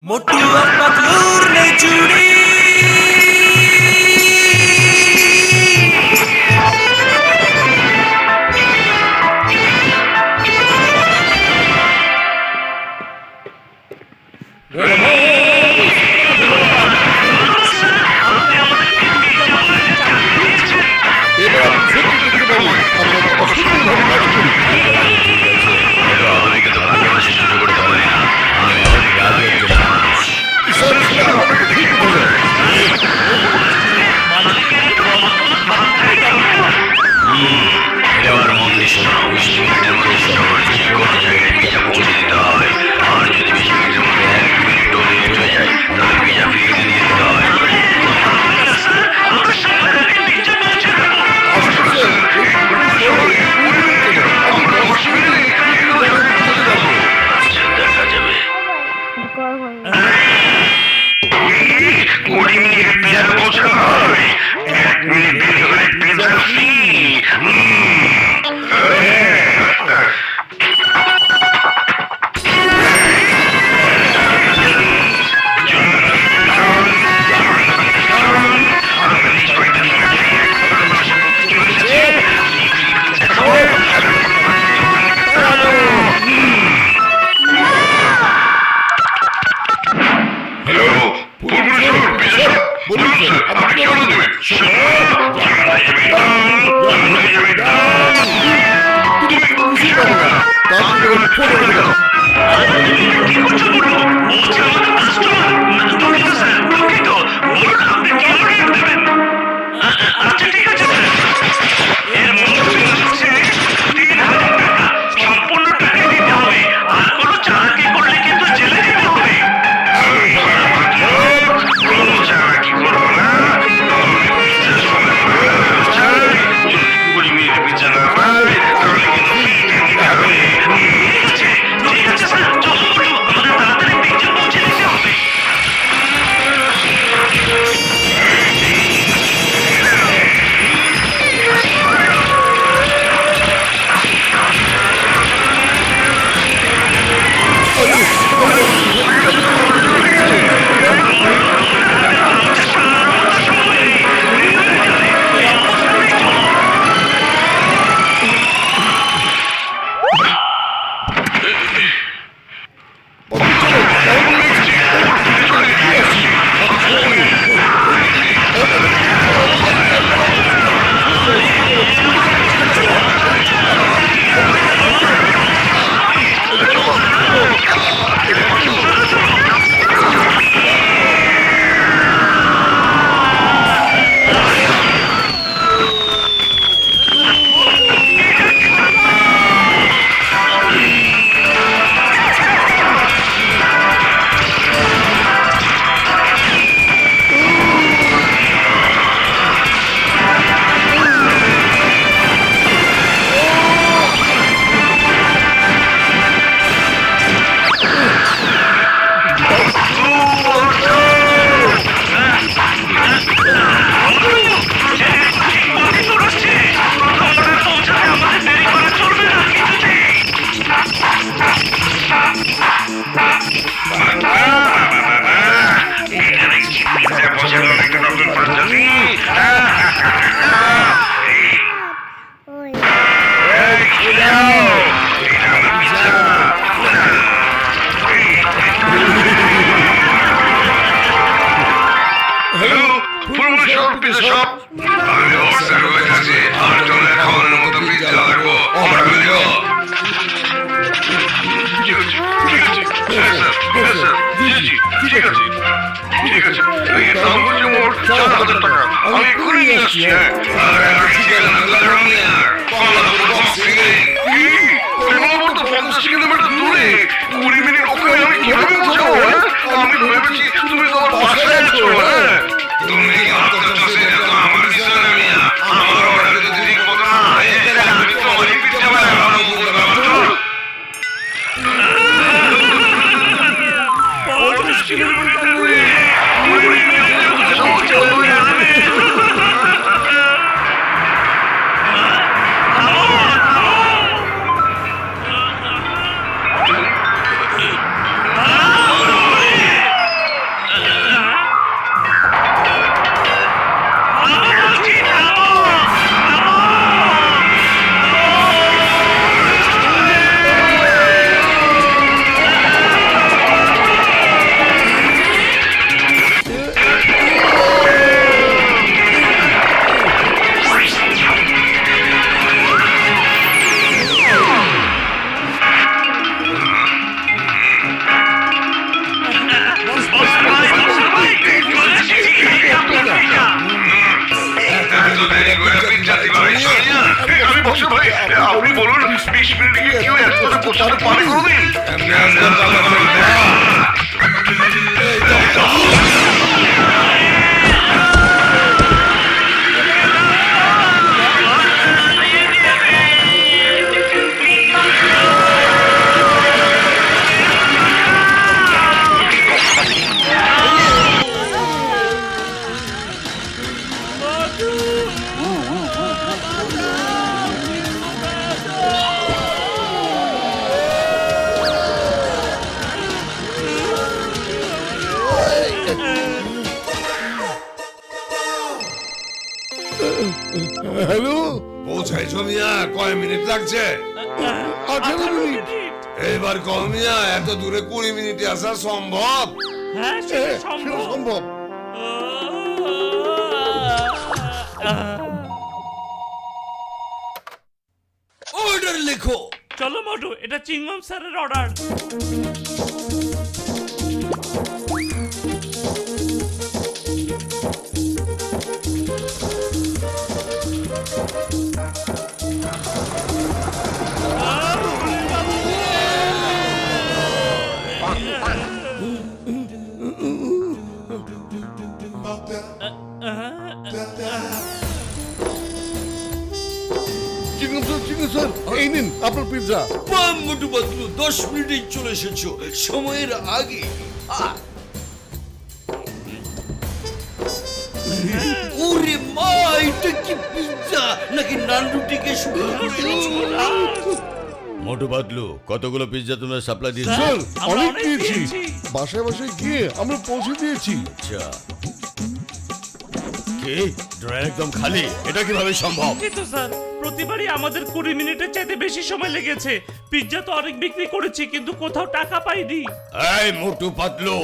मोटू और पतलूर ने जुड़ी আপনি বলুন 20 মিনিটে কি কেউ এয়ারপোর্টে পৌঁছাতে পারে কোনোদিন? এমনি আসবেন তাহলে হ্যালো, পৌঁছাইছো মিয়া? কয় মিনিট লাগছে? 18 মিনিট। এবার কম মিয়া, এত দূরে 20 মিনিটে আসা সম্ভব? হ্যাঁ সেটা সেটা সম্ভব সম্ভব। অর্ডার লেখো। চলো মোটু, এটা চিংগম স্যারের অর্ডার। চিকেন স্যার, এই নিন আপনার পিৎজা। বাম মোটু পাতলু 10 মিনিটেই চলে এসেছো সময়ের আগে। ওরে মা, এটা কি পিৎজা নাকি নান রুটিকে শুরু করে দিয়েছো? মোটু পাতলু, কতগুলো পিৎজা তোমরা সাপ্লাই দিয়েছো? স্যার, আমরা অনেক অনেক দিয়েছি। দিয়েছি। বাসায় বাসায় গিয়ে আমরা পৌঁছে দিয়েছি। আচ্ছা, কি ড্রয়ার একদম খালি? এটা কিভাবে সম্ভব? কিন্তু স্যার, প্রতিবারই আমাদের 20 মিনিটের চাইতে বেশি সময় লেগেছে। পিৎজা তো অনেক বিক্রি করেছি, কিন্তু কোথাও টাকা পাইনি। এই মোটু পাতলু,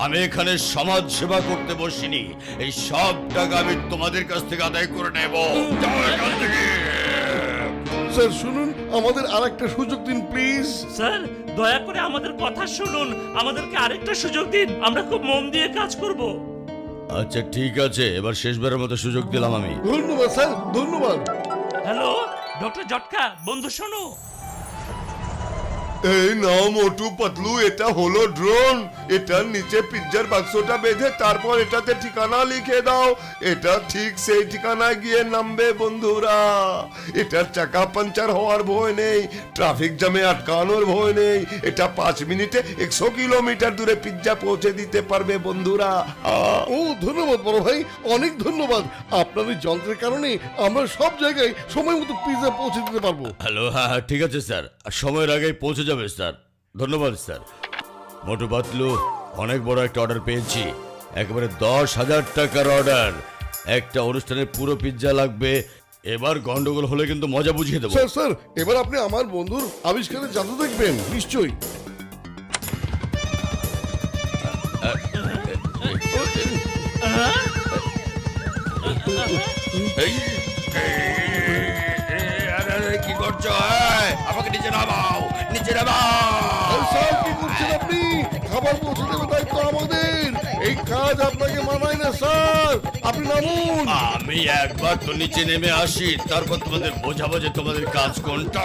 আমি এখানে সমাজ সেবা করতে বসিনি। এই সব টাকা আমি তোমাদের কাছ থেকে আদায় করে নেব। যাও এখান থেকে। স্যার শুনুন, আমাদের আরেকটা সুযোগ দিন প্লিজ। স্যার, দয়া করে আমাদের কথা শুনুন, আমাদেরকে আরেকটা সুযোগ দিন, আমরা খুব মন দিয়ে কাজ করব। আচ্ছা ঠিক আছে, এবার শেষবারের মতো সুযোগ দিলাম আমি। ধন্যবাদ স্যার, ধন্যবাদ। হ্যালো ডক্টর জটকা, বন্ধু শোনো। এই নাও মোটু পাতলু, এটা হলো ড্রোন। এটার নিচে পিৎজার বাক্সটা বেঁধে তারপর এটাতে ঠিকানা লিখে দাও। এটা ঠিক সেই ঠিকানায় গিয়ে নামবে বন্ধুরা। এটার চাকা পাঞ্চার হওয়ার ভয় নেই, ট্রাফিক জ্যামে আটকানোর ভয় নেই। এটা 5 মিনিটে 100 কিলোমিটার দূরে পিৎজা পৌঁছে দিতে পারবে বন্ধুরা। ও ধন্যবাদ বড় ভাই, অনেক ধন্যবাদ। আপনার এই যন্ত্রের কারণে আমরা সব জায়গায় সময় মতো পিৎজা পৌঁছে দিতে পারবো। হ্যালো, হ্যাঁ হ্যাঁ ঠিক আছে স্যার, সময়ের আগেই পৌঁছে যাবে স্যার। ধন্যবাদ স্যার। মোটু পাতলু, অনেক বড় একটা অর্ডার পেয়েছি, একেবারে 10,000 টাকার অর্ডার। একটা অনুষ্ঠানের পুরো পিৎজা লাগবে। এবার গন্ডগোল হলে কিন্তু মজা বুঝিয়ে দেবো। স্যার স্যার, এবার আপনি আমার বন্ধুর আবিষ্কারের জাদু দেখবেন নিশ্চয়ই। কি করছো? আমাকে নিচে নামাও, নিচে নামাও। স্যার কি করছেন আপনি? খাবার পৌঁছে দেবে দায়িত্ব আমাদের। এই কাজ আপনাকে মানায় না স্যার, আপনি নামুন। আমি একবার তো নিচে নেমে আসি, তারপর তোমাদের বোঝাবো যে তোমাদের কাজ কোনটা।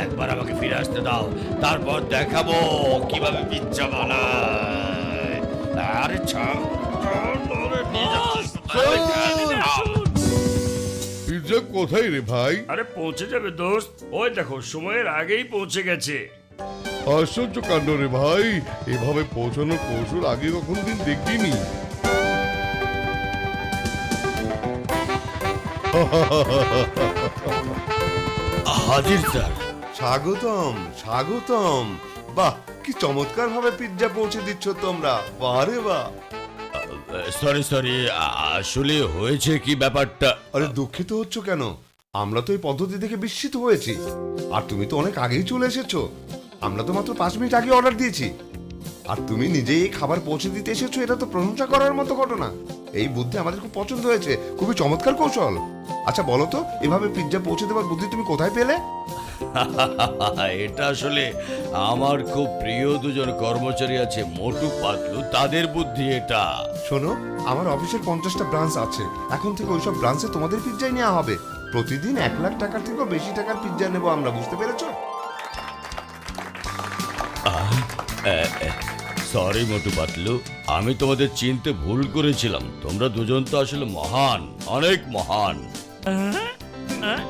একবার আমাকে ফিরে আসতে দাও, তারপর দেখাবো কিভাবে পিৎজা বানায়। আরে ছাড়, পিৎজা কোথায় রে ভাই? আরে পৌঁছে যাবে দোস্ত, ওই দেখো সময়ের আগেই পৌঁছে গেছে। আশ্চর্য কাণ্ড রে ভাই, এভাবে পৌঁছানোর কৌশল আগে কখনো দিন দেখিনি। হাজির স্যার। স্বাগতম স্বাগতম। বাহ, কি চমৎকার ভাবে পিৎজা পৌঁছে দিচ্ছ তোমরা। বারে বাহ। সরি সরি, আসলে হয়েছে কি ব্যাপারটা। আরে দুঃখিত হচ্ছ কেন? আমরা তো এই পদ্ধতি দেখে বিস্মিত হয়েছি। আর তুমি তো অনেক আগেই চলে এসেছো। আমরা তো মাত্র 5 মিনিট আগে অর্ডার দিয়েছি, আর তুমি নিজেই এই খাবার পৌঁছে দিতে এসেছো। এটা তো প্রশংসা করার মতো ঘটনা। এই বুদ্ধি আমাদের খুব পছন্দ হয়েছে, খুবই চমৎকার কৌশল। আচ্ছা বলো তো, এভাবে পিৎজা পৌঁছে দেওয়ার বুদ্ধি তুমি কোথায় পেলে? এটা আসলে আমার খুব প্রিয় দুজন কর্মচারী আছে, মোটু পাতলু, তাদের বুদ্ধি এটা। শোনো, আমার অফিসের 50টা ব্রাঞ্চ আছে। এখন থেকে ওইসব ব্রাঞ্চে তোমাদের পিৎজাই নেওয়া হবে। প্রতিদিন 1 লাখ টাকার থেকেও বেশি টাকার পিৎজা নেবো আমরা, বুঝতে পেরেছো? সরি মোটু পাতলু, আমি তোমাদের চিনতে ভুল করেছিলাম। তোমরা দুজন তো আসলে মহান, অনেক মহান। হ্যাঁ?